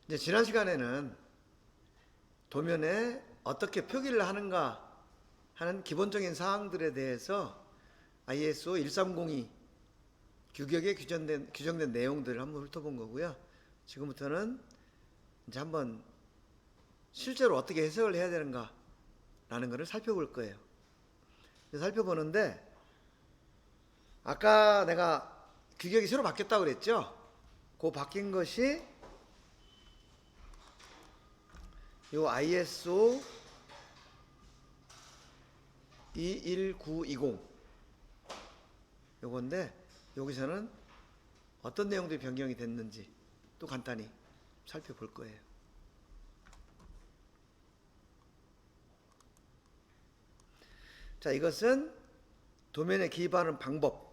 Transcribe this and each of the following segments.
이제 지난 시간에는 도면에 어떻게 표기를 하는가 하는 기본적인 사항들에 대해서 ISO 1302 규격에 규정된 내용들을 한번 훑어본 거고요. 지금부터는 이제 한번 실제로 어떻게 해석을 해야 되는가 라는 것을 살펴볼 거예요. 살펴보는데 아까 내가 규격이 새로 바뀌었다고 그랬죠? 그 바뀐 것이 요 ISO 21920 요건데, 여기서는 어떤 내용들이 변경이 됐는지 또 간단히 살펴볼 거예요. 자, 이것은 도면에 기입하는 방법.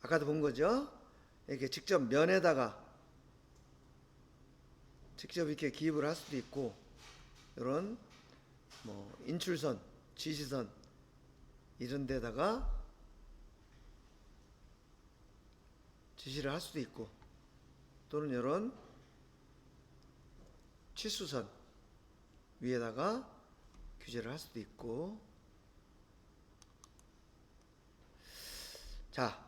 아까도 본 거죠? 이렇게 직접 면에다가 직접 이렇게 기입을 할 수도 있고, 이런 인출선, 지시선 이런 데다가 지시를 할 수도 있고, 또는 이런 치수선 위에다가 규제를 할 수도 있고. 자,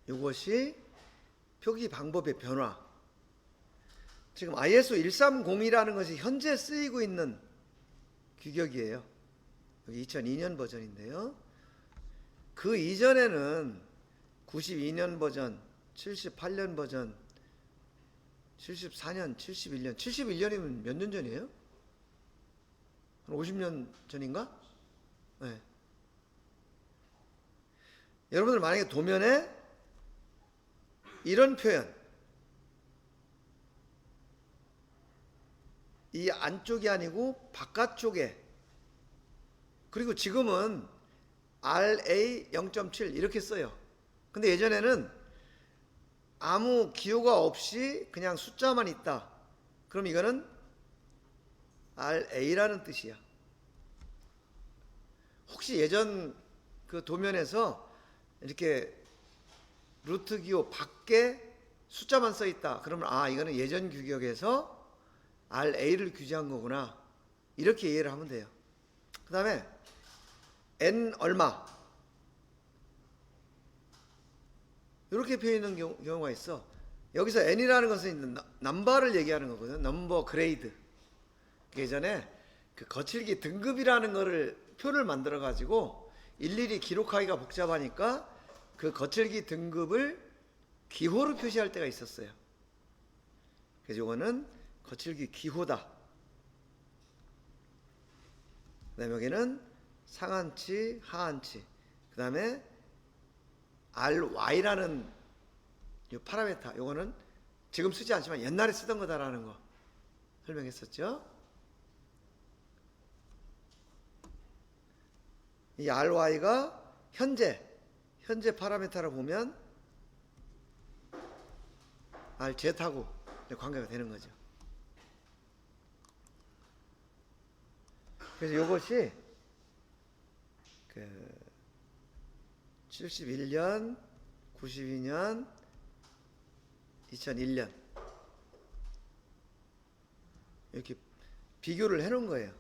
이것이 표기 방법의 변화. 지금 ISO 130이라는 것이 현재 쓰이고 있는 규격이에요. 여기 2002년 버전인데요. 그 이전에는 92년 버전, 78년 버전, 74년, 71년, 71년이면 몇 년 전이에요? 한 50년 전인가? 네. 여러분들 만약에 도면에 이런 표현, 이 안쪽이 아니고 바깥쪽에, 그리고 지금은 RA 0.7 이렇게 써요. 근데 예전에는 아무 기호가 없이 그냥 숫자만 있다. 그럼 이거는 RA라는 뜻이야. 혹시 예전 그 도면에서 이렇게 루트 기호 밖에 숫자만 써 있다. 그러면 이거는 예전 규격에서 RA를 규제한 거구나. 이렇게 이해를 하면 돼요. 그 다음에 N 얼마 이렇게 표현하는 경우가 있어. 여기서 N이라는 것은 넘버를 얘기하는 거거든. 넘버 그레이드. 예전에 그 거칠기 등급이라는 거를 표를 만들어 가지고 일일이 기록하기가 복잡하니까 그 거칠기 등급을 기호로 표시할 때가 있었어요. 그래서 이거는 거칠기 기호다. 그 다음에 여기는 상한치, 하한치. 그 다음에 RY라는 이 파라메타. 요거는 지금 쓰지 않지만 옛날에 쓰던 거다라는 거 설명했었죠. 이 RY가 현재 파라메타로 보면 RZ하고 관계가 되는 거죠. 그래서 이것이 71년, 92년, 2001년 이렇게 비교를 해놓은 거예요.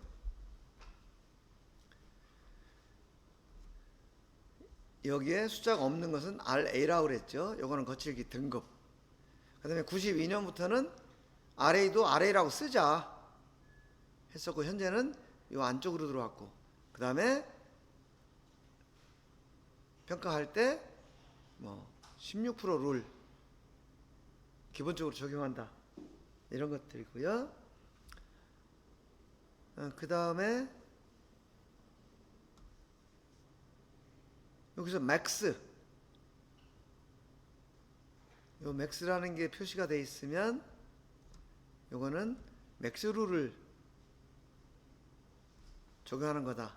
여기에 숫자가 없는 것은 RA라고 그랬죠. 요거는 거칠기 등급. 그 다음에 92년부터는 RA도 RA라고 쓰자 했었고, 현재는 요 안쪽으로 들어왔고, 그 다음에 평가할 때 16% 룰 기본적으로 적용한다, 이런 것들이고요. 그 다음에 여기서 맥스, 요 맥스라는 게 표시가 되어 있으면 요거는 맥스 룰을 적용하는 거다,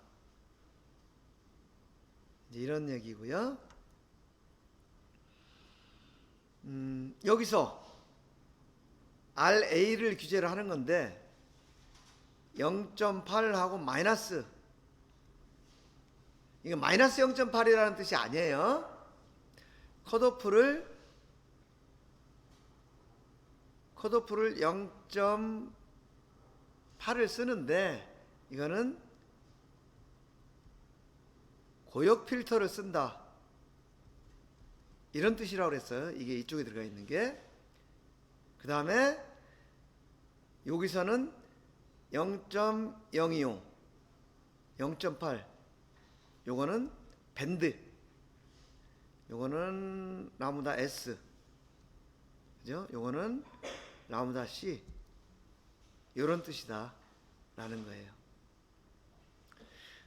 이제 이런 얘기고요. 여기서 RA를 규제를 하는 건데 0.8하고 마이너스, 이거 마이너스 0.8이라는 뜻이 아니에요. 컷오프를 컷오프를 0.8을 쓰는데 이거는 고역 필터를 쓴다 이런 뜻이라고 그랬어요. 이게 이쪽에 들어가 있는 게. 그 다음에 여기서는 0.025 0.8 요거는 밴드, 요거는 라무다 S, 그죠? 요거는 라무다 C, 요런 뜻이다 라는 거예요.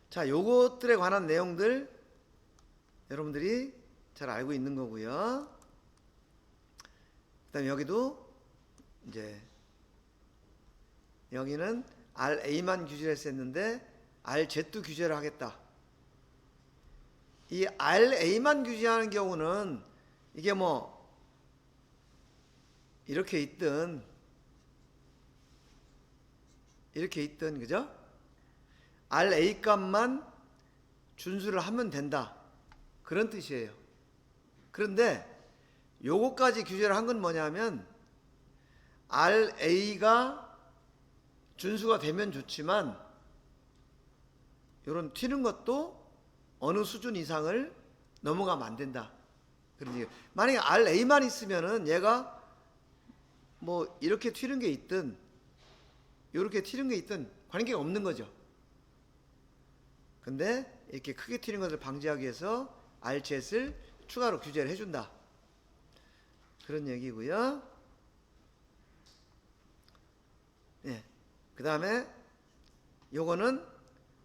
자, 요것들에 관한 내용들 여러분들이 잘 알고 있는 거고요. 그 다음에 여기도 이제 여기는 RA만 규제를 했었는데 RZ 규제를 하겠다. 이 RA만 규제하는 경우는 이게 뭐 이렇게 있든 그죠? RA 값만 준수를 하면 된다 그런 뜻이에요. 그런데 요거까지 규제를 한 건 뭐냐면 RA가 준수가 되면 좋지만 요런 튀는 것도 어느 수준 이상을 넘어가면 안 된다. 그러니 만약에 RA만 있으면은 얘가 뭐 이렇게 튀는 게 있든 이렇게 튀는 게 있든 관계가 없는 거죠. 근데 이렇게 크게 튀는 것을 방지하기 위해서 RZ를 추가로 규제를 해준다. 그런 얘기고요. 예. 그 다음에 요거는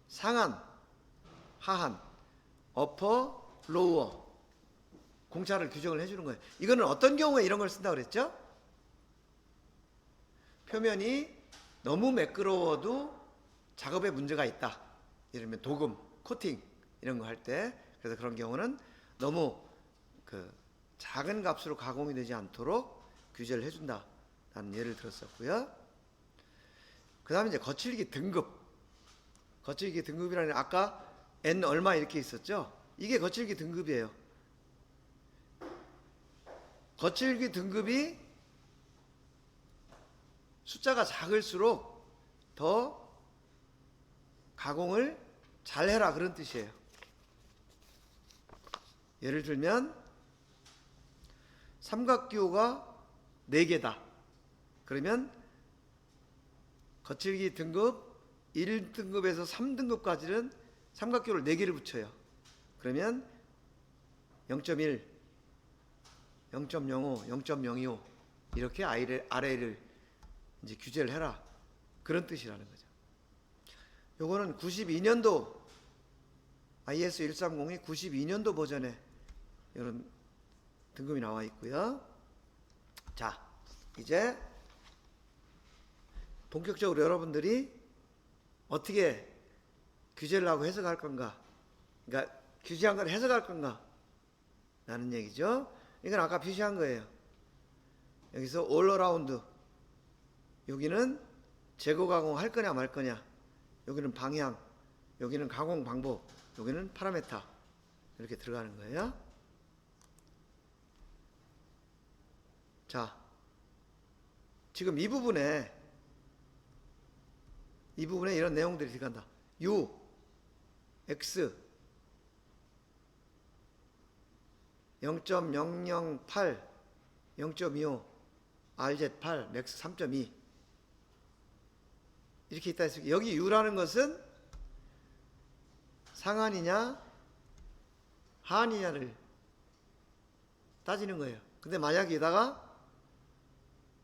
상한, 하한, 어퍼, 로우어 공차를 규정을 해주는 거예요. 이거는 어떤 경우에 이런 걸 쓴다고 그랬죠? 표면이 너무 매끄러워도 작업에 문제가 있다. 예를 들면 도금, 코팅 이런 거 할 때, 그래서 그런 경우는 너무 그 작은 값으로 가공이 되지 않도록 규제를 해준다 라는 예를 들었었고요. 그 다음에 이제 거칠기 등급. 거칠기 등급이라는 아까 N 얼마 이렇게 있었죠? 이게 거칠기 등급이에요. 거칠기 등급이 숫자가 작을수록 더 가공을 잘 해라 그런 뜻이에요. 예를 들면 삼각기호가 4개다. 그러면 거칠기 등급 1등급에서 3등급까지는 삼각기호를 4개를 붙여요. 그러면 0.1, 0.05, 0.025 이렇게 RA를 이제 규제를 해라 그런 뜻이라는 거죠. 요거는 92년도 IS 130이 92년도 버전에 이런 등급이 나와 있고요. 자, 이제 본격적으로 여러분들이 어떻게 규제를 하고 해석할 건가, 그러니까 규제한 걸 해석할 건가 라는 얘기죠. 이건 아까 표시한 거예요. 여기서 all around, 여기는 재고 가공할 거냐 말 거냐, 여기는 방향, 여기는 가공 방법, 여기는 파라메타 이렇게 들어가는 거예요. 자, 지금 이 부분에 이런 내용들이 들어간다. U, X 0.008, 0.25, RZ8, 맥스 3.2 이렇게 있다 했으니까 여기 U라는 것은 상한이냐 하한이냐를 따지는 거예요. 근데 만약 여기다가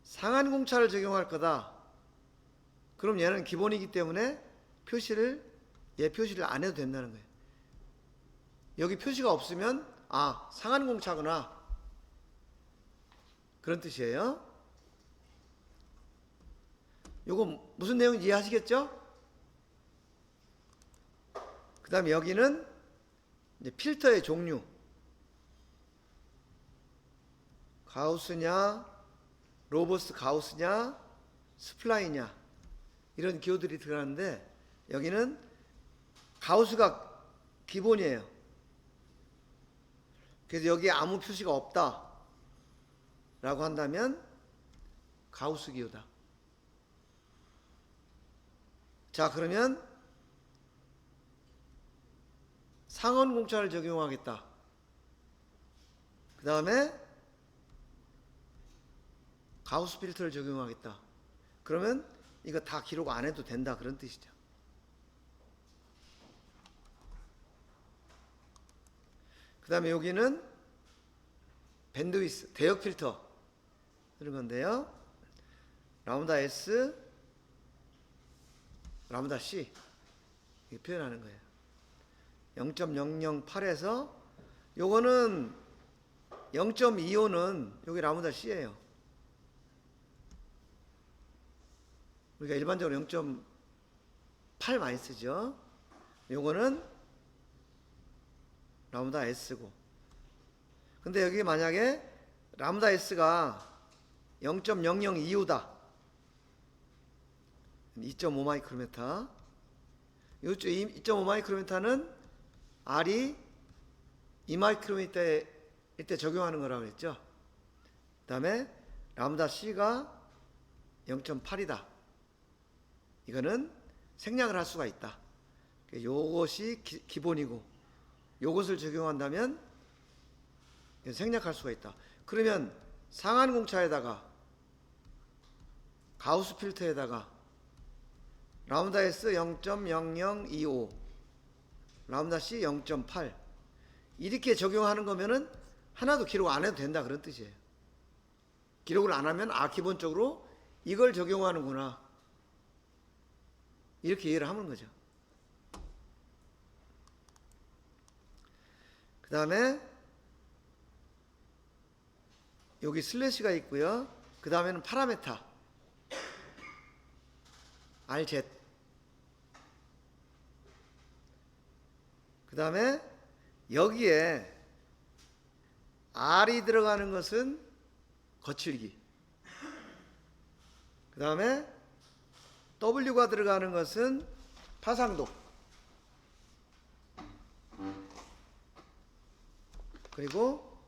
상한 공차를 적용할 거다. 그럼 얘는 기본이기 때문에 표시를 안 해도 된다는 거예요. 여기 표시가 없으면 아, 상한 공차구나 그런 뜻이에요. 요거 무슨 내용인지 이해하시겠죠? 그 다음에 여기는 이제 필터의 종류, 가우스냐 로버스트 가우스냐 스플라이냐 이런 기호들이 들어가는데 여기는 가우스가 기본이에요. 그래서 여기에 아무 표시가 없다 라고 한다면 가우스 기호다. 자, 그러면 상원 공차를 적용하겠다. 그 다음에 가우스 필터를 적용하겠다. 그러면 이거 다 기록 안 해도 된다, 그런 뜻이죠. 그 다음에 여기는 밴드위스, 대역 필터 이런 건데요. 라운다 S, 라운다 C 이렇게 표현하는 거예요. 0.008에서 요거는 0.25는 여기 라운다 C예요. 우리가 일반적으로 0.8 많이 쓰죠. 요거는 라운다 S고. 근데 여기 만약에 라운다 S가 0.0025다. 2.5 마이크로미터. 이쪽 2.5 마이크로미터는 R이 2 마이크로미터일 때 적용하는 거라고 했죠. 그 다음에 람다 C가 0.8이다. 이거는 생략을 할 수가 있다. 요것이 기본이고 요것을 적용한다면 생략할 수가 있다. 그러면 상한 공차에다가 가우스 필터에다가 라운다 S 0.0025 라운다 C 0.8 이렇게 적용하는 거면은 하나도 기록 안 해도 된다, 그런 뜻이에요. 기록을 안 하면 기본적으로 이걸 적용하는구나, 이렇게 이해를 하는 거죠. 그 다음에 여기 슬래시가 있고요. 그 다음에는 파라메타 RZ. 그 다음에 여기에 R이 들어가는 것은 거칠기, 그 다음에 W가 들어가는 것은 파상도, 그리고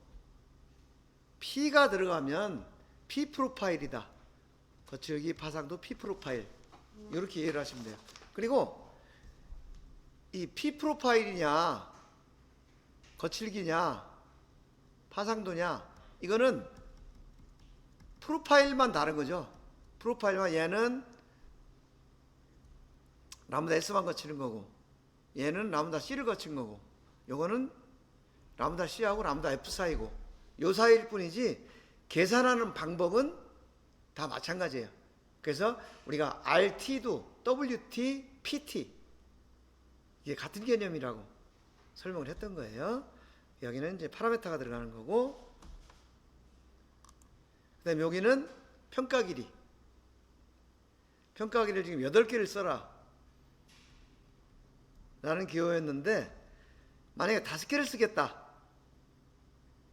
P가 들어가면 P 프로파일이다. 거칠기, 파상도, P 프로파일, 이렇게 이해를 하시면 돼요. 그리고 이 P 프로파일이냐 거칠기냐 파상도냐, 이거는 프로파일만 다른 거죠. 프로파일만, 얘는 람다 S만 거치는 거고 얘는 람다 C를 거친 거고 요거는 람다 C하고 람다 F 사이고 요 사이일 뿐이지 계산하는 방법은 다 마찬가지예요. 그래서 우리가 RT도 WT, PT 이게 같은 개념이라고 설명을 했던 거예요. 여기는 이제 파라메타가 들어가는 거고, 그 다음에 여기는 평가 길이. 평가 길이를 지금 8개를 써라 라는 기호였는데, 만약에 5개를 쓰겠다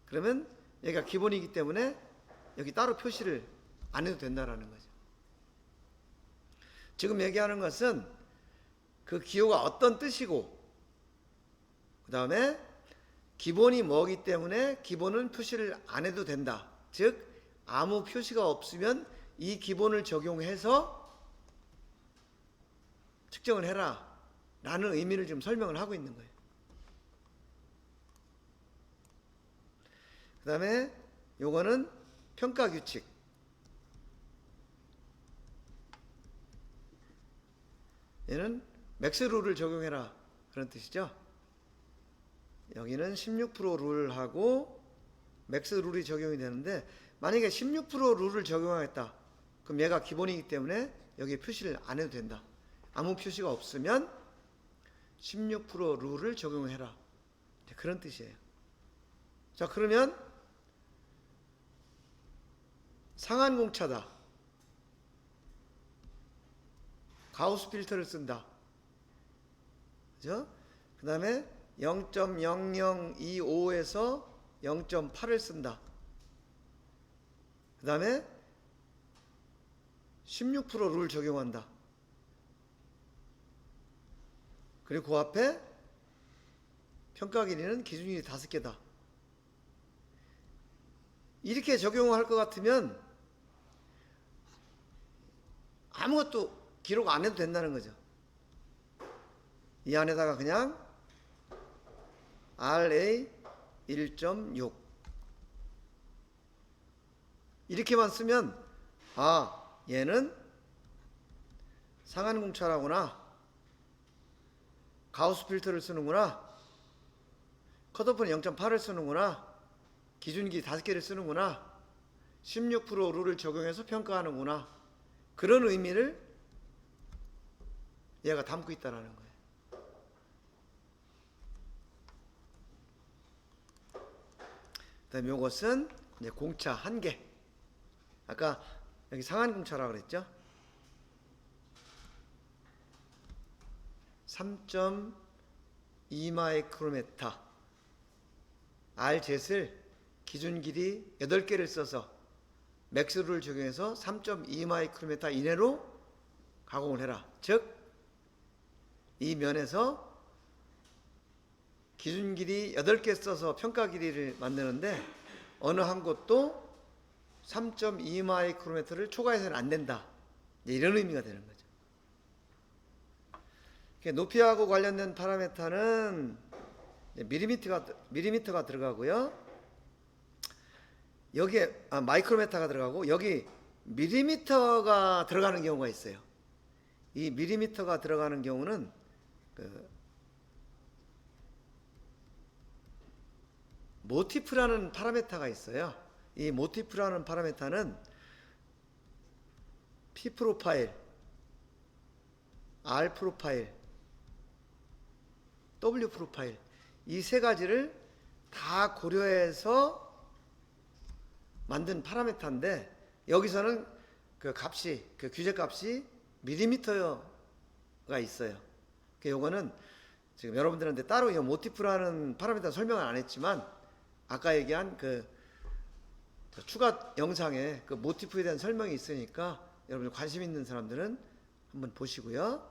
그러면 여기가 기본이기 때문에 여기 따로 표시를 안 해도 된다라는 거죠. 지금 얘기하는 것은 그 기호가 어떤 뜻이고, 그 다음에 기본이 뭐기 때문에 기본은 표시를 안 해도 된다. 즉 아무 표시가 없으면 이 기본을 적용해서 측정을 해라 라는 의미를 지금 설명을 하고 있는 거예요. 그 다음에 요거는 평가 규칙. 얘는 맥스 룰을 적용해라 그런 뜻이죠. 여기는 16% 룰하고 맥스 룰이 적용이 되는데, 만약에 16% 룰을 적용하겠다 그럼 얘가 기본이기 때문에 여기에 표시를 안 해도 된다. 아무 표시가 없으면 16% 룰을 적용해라, 그런 뜻이에요. 자, 그러면 상한 공차다, 가우스 필터를 쓴다, 그죠? 그 다음에 0.0025에서 0.8을 쓴다. 그 다음에 16% 룰 적용한다. 그리고 그 앞에 평가 길이는 기준일이 5개다. 이렇게 적용할 것 같으면 아무것도 기록 안 해도 된다는 거죠. 이 안에다가 그냥 RA 1.6 이렇게만 쓰면 얘는 상한공차라구나, 가우스 필터를 쓰는구나, 컷오프는 0.8을 쓰는구나, 기준기 5개를 쓰는구나, 16% 룰을 적용해서 평가하는구나, 그런 의미를 얘가 담고 있다는 거예요. 그 다음에 이것은 이제 공차 1개. 아까 여기 상한공차라고 그랬죠? 3.2 마이크로메타 Rjet을 기준 길이 8개를 써서 맥스룰을 적용해서 3.2 마이크로메타 이내로 가공을 해라. 즉 이 면에서 기준 길이 8개 써서 평가 길이를 만드는데 어느 한 곳도 3.2 마이크로메타를 초과해서는 안 된다. 이런 의미가 되는 거죠. 높이하고 관련된 파라미터는 밀리미터가 들어가고요. 여기에 마이크로메타가 들어가고 여기 밀리미터가 들어가는 경우가 있어요. 이 밀리미터가 들어가는 경우는 모티프라는 파라미터가 있어요. 이 모티프라는 파라미터는 P 프로파일, R 프로파일, W 프로파일 이 세 가지를 다 고려해서 만든 파라미터인데 여기서는 그 규제값이 밀리미터가 있어요. 요거는 지금 여러분들한테 따로 이 모티프라는 파라미터 설명을 안 했지만 아까 얘기한 그 추가 영상에 그 모티프에 대한 설명이 있으니까 여러분들 관심 있는 사람들은 한번 보시고요.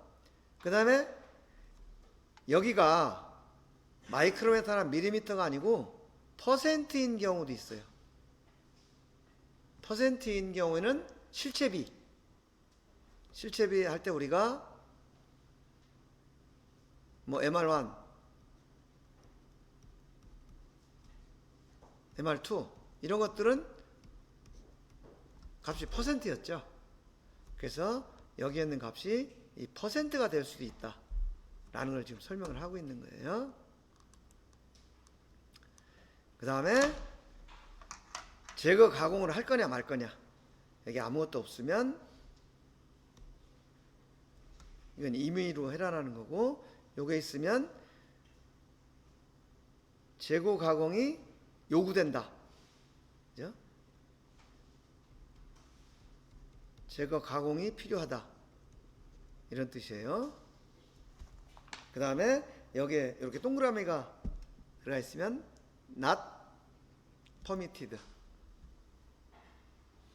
그 다음에 여기가 마이크로메타나 밀리미터가 아니고 퍼센트인 경우도 있어요. 퍼센트인 경우에는 실체비 할 때 우리가 MR1, MR2 이런 것들은 값이 퍼센트였죠. 그래서 여기에 있는 값이 이 퍼센트가 될 수도 있다 라는 걸 지금 설명을 하고 있는 거예요. 그 다음에 제거 가공을 할 거냐 말 거냐. 여기 아무것도 없으면 이건 임의로 해라라는 거고, 요게 있으면 제거 가공이 요구된다. 그죠? 제거 가공이 필요하다. 이런 뜻이에요. 그 다음에 여기에 이렇게 동그라미가 들어가 있으면 not permitted,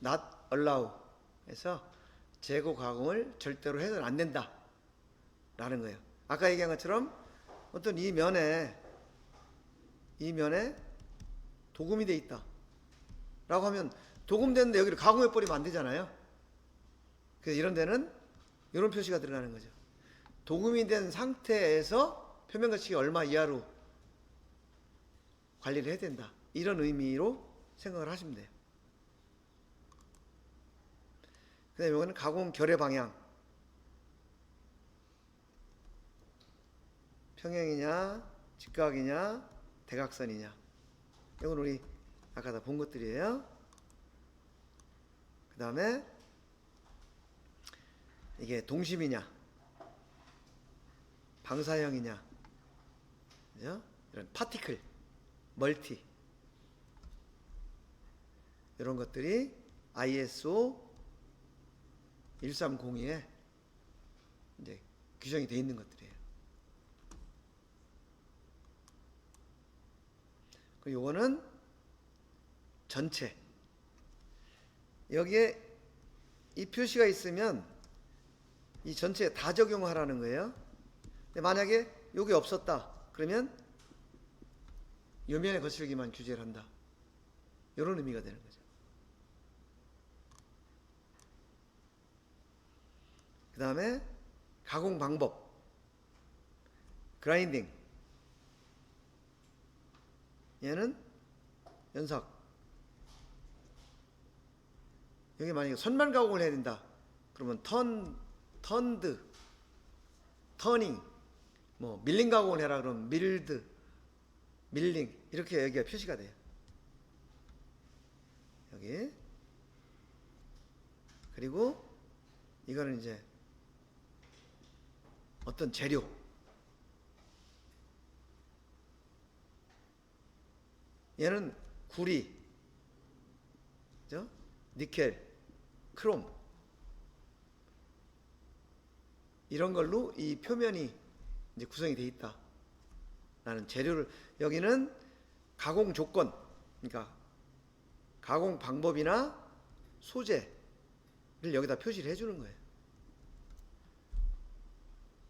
not allow 해서 재고 가공을 절대로 해서는 안 된다 라는 거예요. 아까 얘기한 것처럼 어떤 이 면에 도금이 돼 있다 라고 하면 도금됐는데 여기를 가공해 버리면 안 되잖아요. 그래서 이런 데는 이런 표시가 들어가는 거죠. 도금이 된 상태에서 표면 거치기 얼마 이하로 관리를 해야 된다, 이런 의미로 생각을 하시면 돼요. 그 다음에 이거는 가공 결의 방향, 평행이냐 직각이냐 대각선이냐, 이건 우리 아까 다 본 것들이에요. 그 다음에 이게 동심이냐 방사형이냐, 그죠? 이런 파티클, 멀티, 이런 것들이 ISO 1302에 이제 규정이 되어 있는 것들이에요. 그리고 요거는 전체, 여기에 이 표시가 있으면 이 전체에 다 적용하라는 거예요. 근데 만약에 요게 없었다 그러면 요 면에 거칠기만 규제를 한다, 이런 의미가 되는 거죠. 그 다음에 가공 방법, 그라인딩. 얘는 연삭. 여기 만약에 선반 가공을 해야 된다. 그러면 턴드, 터닝, 뭐 밀링 가공을 해라 그러면 밀드, 밀링 이렇게 여기가 표시가 돼요. 여기. 그리고 이거는 이제 어떤 재료. 얘는 구리, 그죠? 니켈, 크롬 이런 걸로 이 표면이 이제 구성이 되어 있다라는 재료를, 여기는 가공 조건, 그러니까 가공 방법이나 소재를 여기다 표시를 해주는 거예요.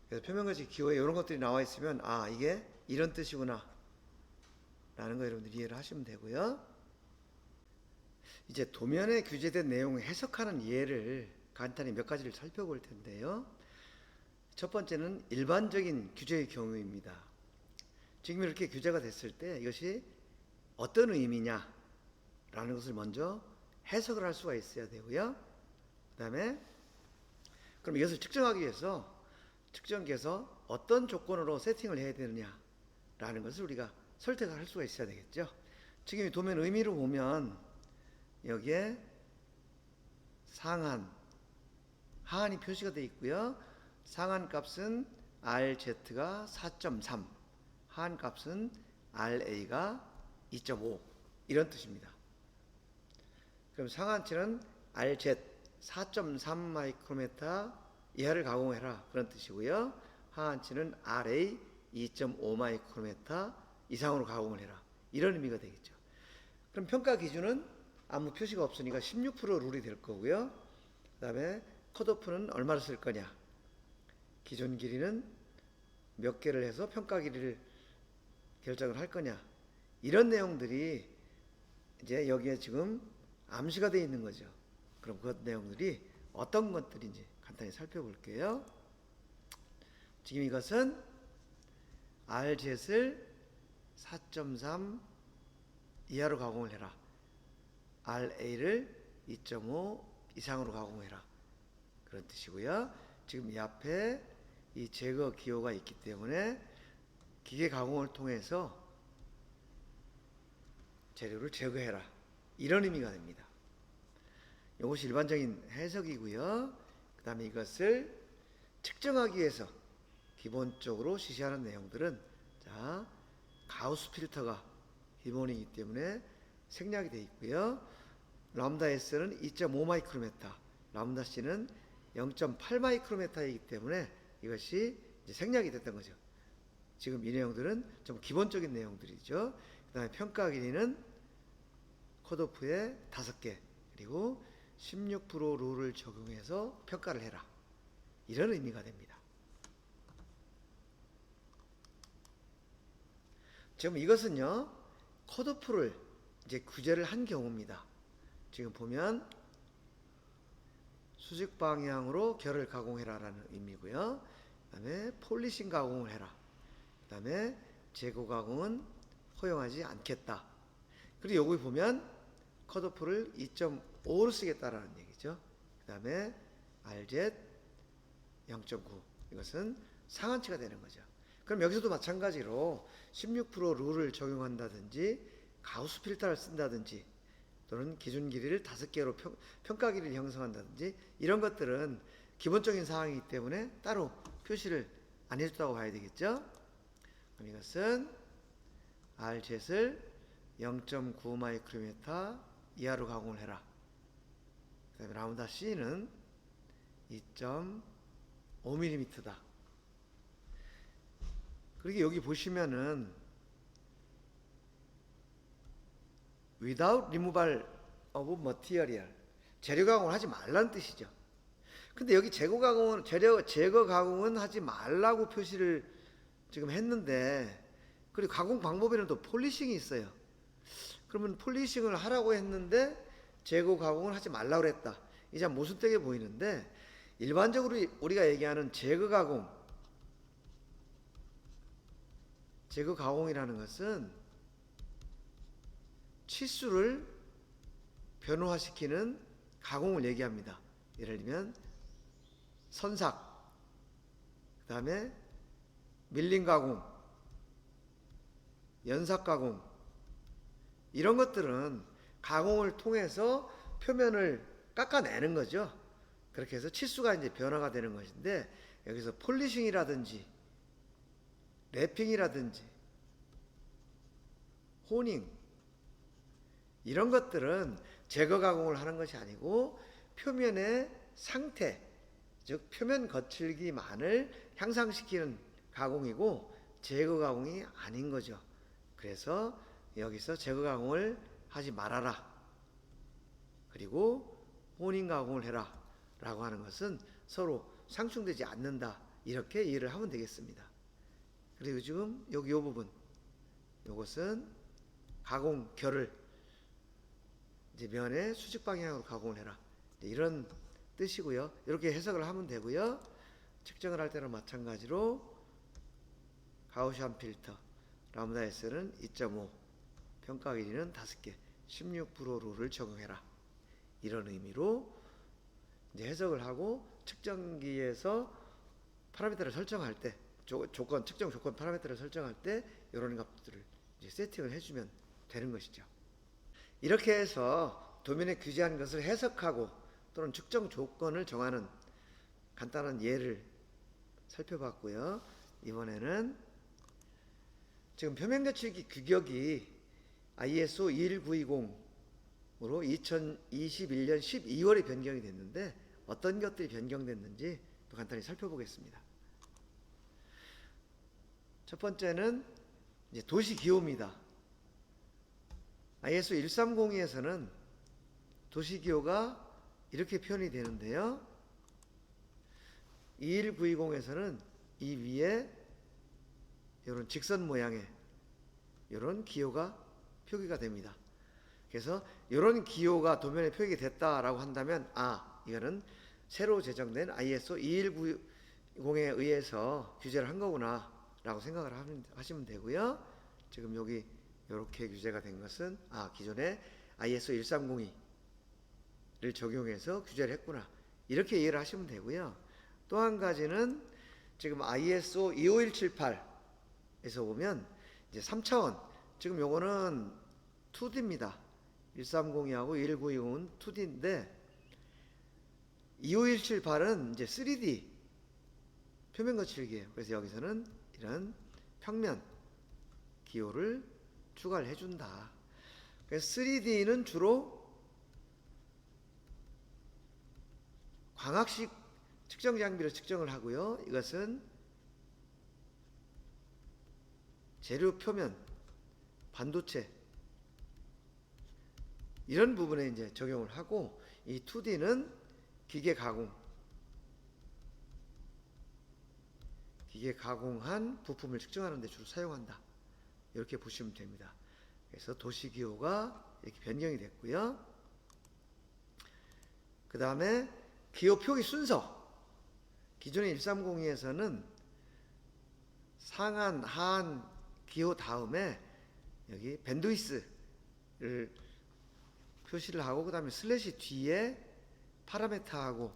그래서 표면과식 기호에 이런 것들이 나와 있으면 아, 이게 이런 뜻이구나 라는 거 여러분들 이해를 하시면 되고요. 이제 도면에 규제된 내용을 해석하는 예를 간단히 몇 가지를 살펴볼 텐데요. 첫 번째는 일반적인 규제의 경우입니다. 지금 이렇게 규제가 됐을 때 이것이 어떤 의미냐 라는 것을 먼저 해석을 할 수가 있어야 되고요. 그 다음에 그럼 이것을 측정하기 위해서 측정기에서 어떤 조건으로 세팅을 해야 되느냐 라는 것을 우리가 설득을 할 수가 있어야 되겠죠. 지금 이 도면 의미로 보면 여기에 상한, 하한이 표시가 되어 있고요. 상한 값은 RZ가 4.3, 하한 값은 RA가 2.5 이런 뜻입니다. 그럼 상한치는 RZ 4.3 마이크로메타 이하를 가공해라 그런 뜻이고요. 하한치는 RA 2.5 마이크로메타 이상으로 가공을 해라 이런 의미가 되겠죠. 그럼 평가 기준은 아무 표시가 없으니까 16% 룰이 될 거고요. 그 다음에 컷오프는 얼마를 쓸 거냐, 기존 길이는 몇 개를 해서 평가 길이를 결정을 할 거냐, 이런 내용들이 이제 여기에 지금 암시가 되어 있는 거죠. 그럼 그 내용들이 어떤 것들인지 간단히 살펴볼게요. 지금 이것은 RZ을 4.3 이하로 가공을 해라, RA를 2.5 이상으로 가공해라 그런 뜻이고요. 지금 이 앞에 이 제거 기호가 있기 때문에 기계 가공을 통해서 재료를 제거해라 이런 의미가 됩니다. 이것이 일반적인 해석이고요. 그 다음에 이것을 측정하기 위해서 기본적으로 지시하는 내용들은 자, 가우스 필터가 기본이기 때문에 생략이 되어 있고요. 람다 S는 2.5 마이크로메타, 람다 C는 0.8 마이크로메타이기 때문에 이것이 이제 생략이 됐던 거죠. 지금 이 내용들은 좀 기본적인 내용들이죠. 그 다음에 평가 길이는 컷오프에 5개, 그리고 16% 룰을 적용해서 평가를 해라 이런 의미가 됩니다. 지금 이것은요, 컷오프를 이제 규제를 한 경우입니다. 지금 보면 수직 방향으로 결을 가공해라 라는 의미고요. 그 다음에 폴리싱 가공을 해라, 그 다음에 제거 가공은 허용하지 않겠다. 그리고 여기 보면 컷오프를 2.5로 쓰겠다라는 얘기죠. 그 다음에 RZ 0.9 이것은 상한치가 되는 거죠. 그럼 여기서도 마찬가지로 16% 룰을 적용한다든지 가우스 필터를 쓴다든지 또는 기준 길이를 5개로 평가 길이를 형성한다든지 이런 것들은 기본적인 사항이기 때문에 따로 표시를 안 해줬다고 봐야 되겠죠. 그럼 이것은 RZ를 0.9 마이크로메타 이하로 가공을 해라. 그 다음에 람다 C는 2.5mm다. 그리고 여기 보시면은 without removal of material, 재료 가공을 하지 말라는 뜻이죠. 근데 여기 제거 가공은 하지 말라고 표시를 지금 했는데, 그리고 가공 방법에는 또 폴리싱이 있어요. 그러면 폴리싱을 하라고 했는데 제거 가공을 하지 말라고 그랬다. 이제 모순되게 보이는데, 일반적으로 우리가 얘기하는 제거 가공이라는 것은 치수를 변화시키는 가공을 얘기합니다. 예를 들면 선삭, 그 다음에 밀림 가공, 연삭 가공, 이런 것들은 가공을 통해서 표면을 깎아내는 거죠. 그렇게 해서 치수가 이제 변화가 되는 것인데, 여기서 폴리싱이라든지 랩핑이라든지 호닝, 이런 것들은 제거 가공을 하는 것이 아니고 표면의 상태, 즉 표면 거칠기만을 향상시키는 가공이고 제거 가공이 아닌 거죠. 그래서 여기서 제거 가공을 하지 말아라, 그리고 혼인 가공을 해라 라고 하는 것은 서로 상충되지 않는다, 이렇게 이해를 하면 되겠습니다. 그리고 지금 여기 이 부분, 이것은 가공 결을 이제 면의 수직 방향으로 가공을 해라, 이런 뜻이고요. 이렇게 해석을 하면 되고요. 측정을 할 때는 마찬가지로 가우시안 필터 라므다 S는 2.5, 평가 길이는 5개, 16% 룰을 적용해라, 이런 의미로 이제 해석을 하고 측정기에서 파라미터를 설정할 때, 측정 조건 파라미터를 설정할 때 이런 값들을 이제 세팅을 해주면 되는 것이죠. 이렇게 해서 도면에 규제한 것을 해석하고 또는 측정 조건을 정하는 간단한 예를 살펴봤고요. 이번에는 지금 표면 거칠기 규격이 ISO 21920으로 2021년 12월에 변경이 됐는데, 어떤 것들이 변경됐는지 또 간단히 살펴보겠습니다. 첫 번째는 이제 도시 기호입니다. ISO 1302에서는 도시 기호가 이렇게 표현이 되는데요. 21920에서는 이 위에 이런 직선 모양의 이런 기호가 표기가 됩니다. 그래서 이런 기호가 도면에 표기가 됐다라고 한다면, 이거는 새로 제정된 ISO 21920에 의해서 규제를 한 거구나 라고 생각을 하시면 되고요. 지금 여기 이렇게 규제가 된 것은 기존에 ISO 1302를 적용해서 규제를 했구나, 이렇게 이해를 하시면 되고요. 또 한 가지는 지금 ISO 25178에서 보면 이제 3차원, 지금 요거는 2D입니다. 1302하고 1920은 2D인데 25178은 이제 3D 표면 거칠기예요. 그래서 여기서는 이런 평면 기호를 추가를 해준다. 그래서 3D는 주로 광학식 측정 장비로 측정을 하고요. 이것은 재료 표면, 반도체 이런 부분에 이제 적용을 하고, 이 2D는 기계 가공한 부품을 측정하는 데 주로 사용한다, 이렇게 보시면 됩니다. 그래서 도시 기호가 이렇게 변경이 됐고요. 그 다음에 기호 표기 순서, 기존의 1302에서는 상한, 하한 기호 다음에 여기 밴드위스를 표시를 하고, 그 다음에 슬래시 뒤에 파라메타하고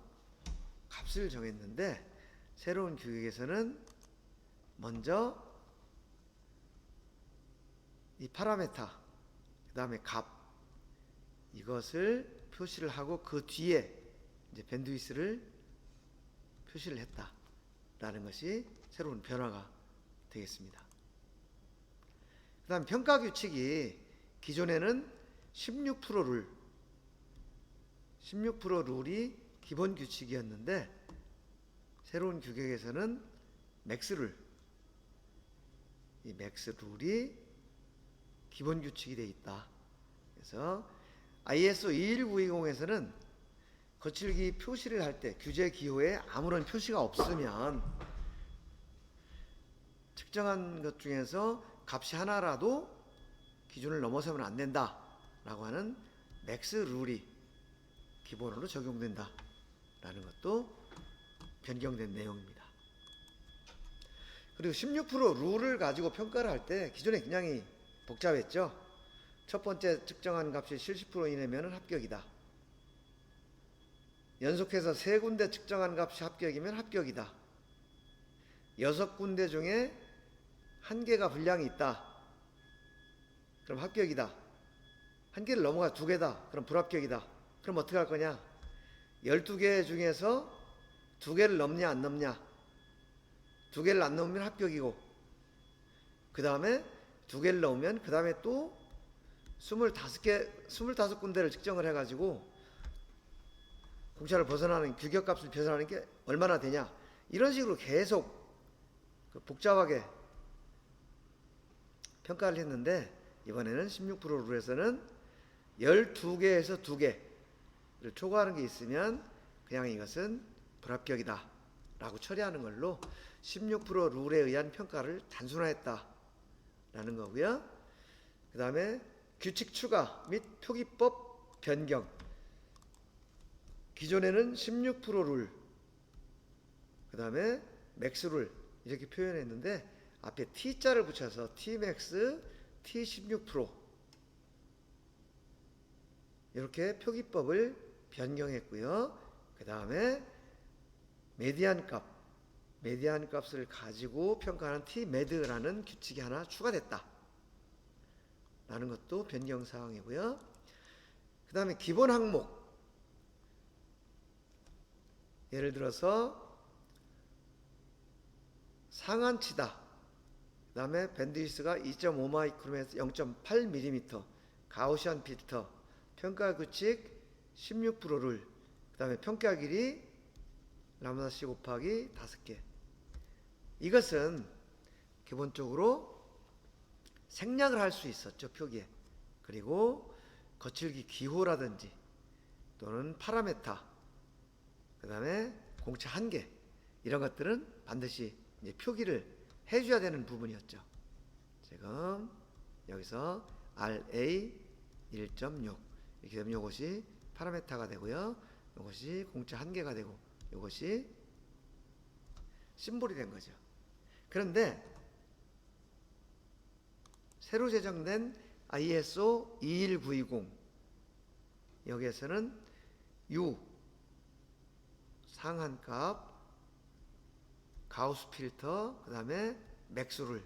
값을 정했는데, 새로운 규격에서는 먼저 이 파라메타, 그 다음에 값, 이것을 표시를 하고 그 뒤에 이제 밴드위스를 표시를 했다라는 것이 새로운 변화가 되겠습니다. 그 다음 평가 규칙이 기존에는 16% 룰이 기본 규칙이었는데, 새로운 규격에서는 맥스룰, 이 맥스룰이 기본 규칙이 되어 있다. 그래서 ISO 21920에서는 거칠기 표시를 할 때 규제 기호에 아무런 표시가 없으면 측정한 것 중에서 값이 하나라도 기준을 넘어서면 안 된다 라고 하는 맥스 룰이 기본으로 적용된다 라는 것도 변경된 내용입니다. 그리고 16% 룰을 가지고 평가를 할 때 기존에 굉장히 복잡했죠. 첫 번째 측정한 값이 70% 이내면 합격이다. 연속해서 3군데 측정한 값이 합격이면 합격이다. 6군데 중에 1개가 불량이 있다. 그럼 합격이다. 1개를 넘어가 2개다. 그럼 불합격이다. 그럼 어떻게 할 거냐? 12개 중에서 2개를 넘냐 안 넘냐? 2개를 안 넘으면 합격이고, 그 다음에 2개를 넘으면 그 다음에 또 25군데를 측정을 해가지고 공차를 벗어나는, 규격값을 벗어나는 게 얼마나 되냐, 이런 식으로 계속 복잡하게 평가를 했는데, 이번에는 16% 룰에서는 12개에서 2개를 초과하는 게 있으면 그냥 이것은 불합격이다 라고 처리하는 걸로 16% 룰에 의한 평가를 단순화했다 라는 거고요. 그 다음에 규칙 추가 및 표기법 변경. 기존에는 16% 룰, 그 다음에 맥스 룰 이렇게 표현했는데 앞에 T자를 붙여서 Tmax, T16% 이렇게 표기법을 변경했고요. 그 다음에 메디안 값을 가지고 평가하는 T매드라는 규칙이 하나 추가됐다 라는 것도 변경사항이고요. 그 다음에 기본 항목, 예를 들어서 상한치다, 그 다음에 밴드위스가 2.5마이크론에서 0.8mm, 가우시안 필터, 평가 규칙 16% 룰, 그 다음에 평가 길이 라므다 C 곱하기 5개. 이것은 기본적으로 생략을 할 수 있었죠, 표기에. 그리고 거칠기 기호라든지 또는 파라메타, 그 다음에 공차 1개, 이런 것들은 반드시 이제 표기를 해줘야 되는 부분이었죠. 지금 여기서 RA 1.6 이렇게 되면 이것이 파라메타가 되고요, 이것이 공차 1개가 되고, 이것이 심볼이 된 거죠. 그런데 새로 제정된 ISO 21920 여기에서는 U 상한값, 가우스 필터, 그 다음에 맥스룰,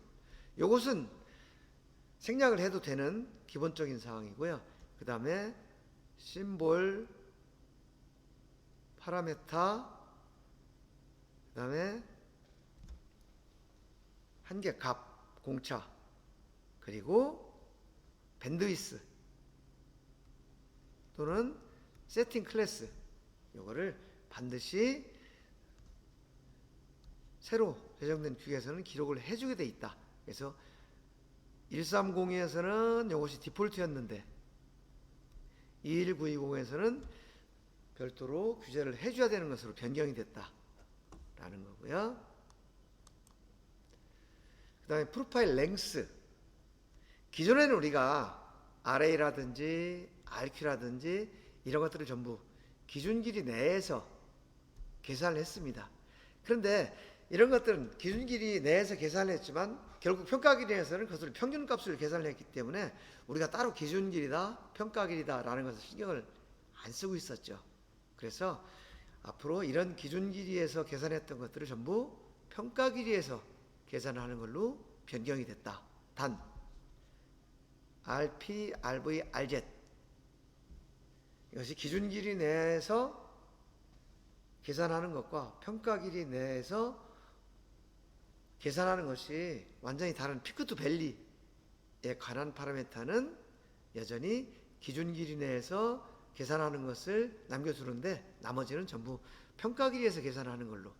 요것은 생략을 해도 되는 기본적인 사항이고요. 그 다음에 심볼, 파라메타, 그 다음에 1개 값, 공차, 그리고 밴드위스 또는 세팅 클래스, 요거를 반드시 새로 제정된 규격에서는 기록을 해주게 돼 있다. 그래서 1302에서는 이것이 디폴트였는데 21920에서는 별도로 규제를 해줘야 되는 것으로 변경이 됐다 라는 거고요. 그 다음에 프로파일 랭스. 기존에는 우리가 RA라든지 RQ라든지 이런 것들을 전부 기준 길이 내에서 계산을 했습니다. 그런데 이런 것들은 기준 길이 내에서 계산을 했지만 결국 평가 길이에서는 그것을 평균값을 계산을 했기 때문에 우리가 따로 기준 길이다, 평가 길이다 라는 것을 신경을 안 쓰고 있었죠. 그래서 앞으로 이런 기준 길이에서 계산했던 것들을 전부 평가 길이에서 계산하는 걸로 변경이 됐다. 단 RP, RV, RZ 이것이 기준 길이 내에서 계산하는 것과 평가 길이 내에서 계산하는 것이 완전히 다른 피크 투 밸리에 관한 파라미터는 여전히 기준 길이 내에서 계산하는 것을 남겨두는데 나머지는 전부 평가 길이에서 계산하는 걸로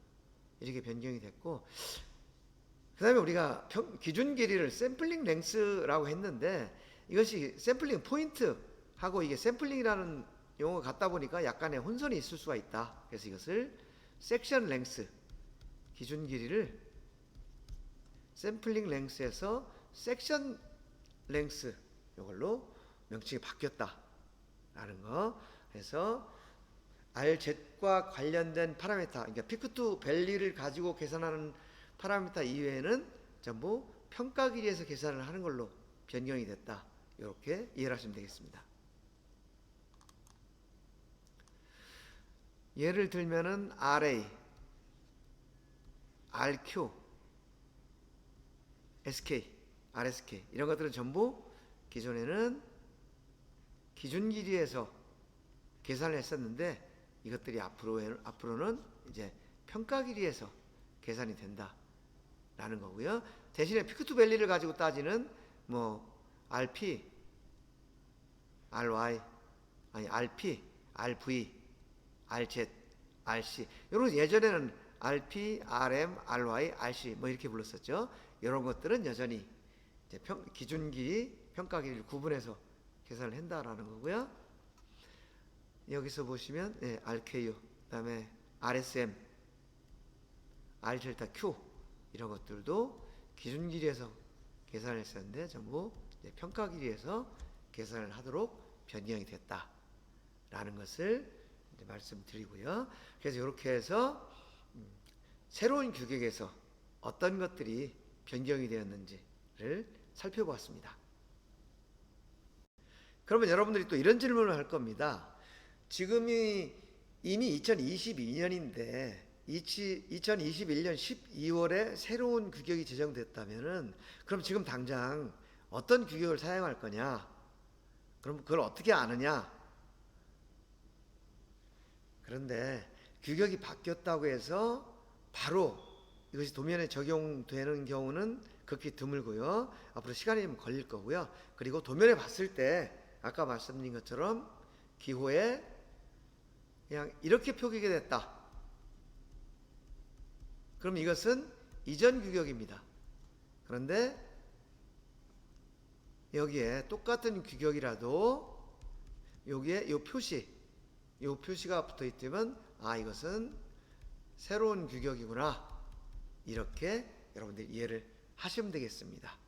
이렇게 변경이 됐고, 그 다음에 우리가 기준 길이를 샘플링 랭스라고 했는데 이것이 샘플링 포인트하고 이게 샘플링이라는 용어가 같다 보니까 약간의 혼선이 있을 수가 있다. 그래서 이것을 섹션 랭스, 기준 길이를 샘플링 랭스에서 섹션 랭스 이걸로 명칭이 바뀌었다 라는 거. 그래서 RZ과 관련된 파라미터, 그러니까 피크 투 밸리를 가지고 계산하는 파라미터 이외에는 전부 평가 길이에서 계산을 하는 걸로 변경이 됐다. 이렇게 이해를 하시면 되겠습니다. 예를 들면은 RA, RQ, SK, RSK 이런 것들은 전부 기존에는 기준 길이에서 계산을 했었는데 이것들이 앞으로는 이제 평가 길이에서 계산이 된다라는 거고요. 대신에 피크 투 밸리를 가지고 따지는 뭐 RP, RY, 아니 RP, RV, RZ, RC 이런 예전에는 RP, RM, RY, RC 뭐 이렇게 불렀었죠. 이런 것들은 여전히 이제 기준기, 평가기를 구분해서 계산을 한다라는 거고요. 여기서 보시면 RKU, 그다음에 RSM, R델타 Q 이런 것들도 기준길이에서 계산을 했었는데 전부 평가길이에서 계산을 하도록 변경이 됐다라는 것을 이제 말씀드리고요. 그래서 이렇게 해서 새로운 규격에서 어떤 것들이 변경이 되었는지를 살펴보았습니다. 그러면 여러분들이 또 이런 질문을 할 겁니다. 지금이 이미 2022년인데 2021년 12월에 새로운 규격이 제정됐다면은 그럼 지금 당장 어떤 규격을 사용할 거냐? 그럼 그걸 어떻게 아느냐? 그런데 규격이 바뀌었다고 해서 바로 이것이 도면에 적용되는 경우는 극히 드물고요. 앞으로 시간이 좀 걸릴 거고요. 그리고 도면에 봤을 때 아까 말씀드린 것처럼 기호에 그냥 이렇게 표기가 됐다. 그럼 이것은 이전 규격입니다. 그런데 여기에 똑같은 규격이라도 여기에 이 표시가 붙어 있다면 이것은 새로운 규격이구나. 이렇게 여러분들이 이해를 하시면 되겠습니다.